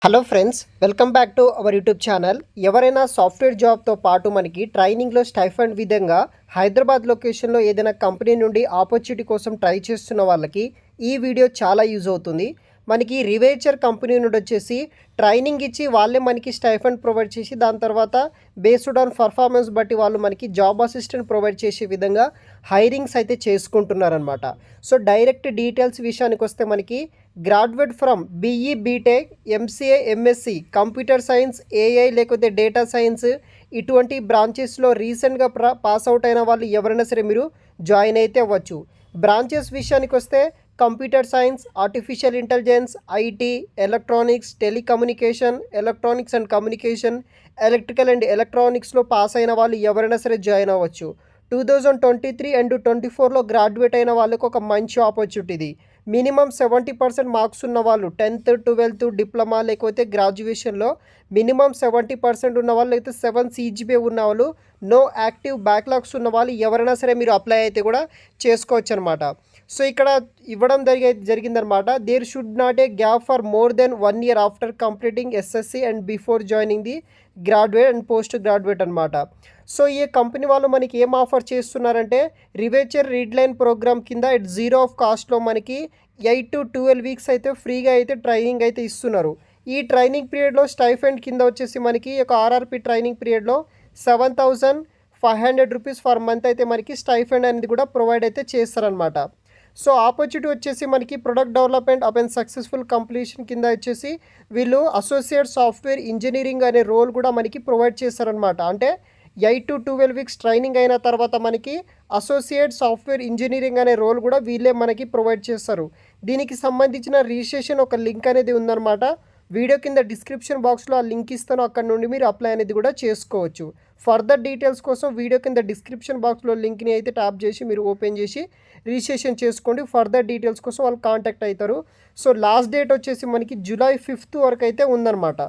Hello friends, welcome back to our YouTube channel. ఎవరైనా software జాబ్తో పాటు మనకి ట్రైనింగ్లో స్టైఫండ్ విధంగా హైదరాబాద్ లొకేషన్లో ఏదైనా కంపెనీ నుండి ఆపర్చునిటీ కోసం ట్రై చేస్తున్న వాళ్ళకి ఈ వీడియో చాలా యూజ్ అవుతుంది. మనకి రివేచర్ కంపెనీ నుండి వచ్చేసి ట్రైనింగ్ ఇచ్చి వాళ్ళే మనకి స్టైఫండ్ ప్రొవైడ్ చేసి దాని తర్వాత బేస్డ్ ఆన్ పర్ఫార్మెన్స్ బట్టి వాళ్ళు మనకి జాబ్ అసిస్టెంట్ ప్రొవైడ్ చేసే విధంగా హైరింగ్స్ అయితే చేసుకుంటున్నారనమాట. సో డైరెక్ట్ డీటెయిల్స్ విషయానికి వస్తే మనకి graduate from BE BTech, MCA, MSc, computer science, AI లేకపోతే డేటా సైన్స్ ఇటువంటి బ్రాంచెస్లో రీసెంట్గా పాస్ అవుట్ అయిన వాళ్ళు ఎవరైనా సరే మీరు జాయిన్ అయితే అవ్వచ్చు. బ్రాంచెస్ విషయానికి వస్తే computer science, artificial intelligence, IT, electronics, telecommunication, electronics and communication, electrical and ఎలక్ట్రానిక్స్లో పాస్ అయిన వాళ్ళు ఎవరైనా సరే జాయిన్ అవ్వచ్చు. 2023 అండ్ 2024లో గ్రాడ్యుయేట్ అయిన వాళ్ళకు ఒక మంచి ఆపర్చునిటీ ఇది. మినిమం 70% మార్క్స్ ఉన్న వాళ్ళు 10th, 12th, డిప్లొమా లేకపోతే గ్రాడ్యుయేషన్లో మినిమం 70% ఉన్న వాళ్ళు అయితే 7 CGPA ఉన్న వాళ్ళు, నో యాక్టివ్ బ్యాక్లాగ్స్ ఉన్న వాళ్ళు ఎవరైనా సరే మీరు అప్లై అయితే కూడా చేసుకోవచ్చు అనమాట. సో ఇక్కడ ఇవ్వడం జరిగిందనమాట. There should not a gap for more than 1 year after completing SSC and before joining the graduate and post graduate అనమాట. సో ఈ కంపెనీ వాళ్ళు మనకి ఏం ఆఫర్ చేస్తున్నారంటే రివేచర్ రీడ్ లైన్ ప్రోగ్రామ్ కింద ఎట్ జీరో ఆఫ్ కాస్ట్లో మనకి 8 to 12 weeks అయితే ఫ్రీగా అయితే ట్రైనింగ్ అయితే ఇస్తున్నారు. ఈ ట్రైనింగ్ పీరియడ్లో స్టైఫండ్ కింద వచ్చేసి మనకి ఒక ఆర్ఆర్పి ట్రైనింగ్ పీరియడ్లో 7,500 రూపీస్ ఫర్ మంత్ అయితే మనకి స్టైఫండ్ అనేది కూడా ప్రొవైడ్ అయితే చేస్తారనమాట. సో ఆపర్చునిటీ వచ్చేసి మనకి product development up and successful completion కింద వచ్చేసి వీళ్ళు అసోసియేట్ సాఫ్ట్వేర్ ఇంజనీరింగ్ అనే రోల్ కూడా మనకి ప్రొవైడ్ చేస్తారనమాట. అంటే 8 to 12 weeks ట్రైనింగ్ అయిన తర్వాత మనకి అసోసియేట్ సాఫ్ట్వేర్ ఇంజనీరింగ్ అనే రోల్ కూడా వీళ్ళే మనకి ప్రొవైడ్ చేస్తారు. దీనికి సంబంధించిన రిజిస్ట్రేషన్ ఒక లింక్ అనేది ఉందన్నమాట. వీడియో కింద డిస్క్రిప్షన్ బాక్స్లో ఆ లింక్ ఇస్తాను, అక్కడ నుండి మీరు అప్లై అనేది కూడా చేసుకోవచ్చు. ఫర్దర్ డీటెయిల్స్ కోసం వీడియో కింద డిస్క్రిప్షన్ బాక్స్లో లింక్ని అయితే ట్యాప్ చేసి మీరు ఓపెన్ చేసి రిజిస్ట్రేషన్ చేసుకోండి. ఫర్దర్ డీటెయిల్స్ కోసం వాళ్ళు కాంటాక్ట్ అవుతారు. సో లాస్ట్ డేట్ వచ్చేసి మనకి July 5th వరకు అయితే ఉందన్నమాట.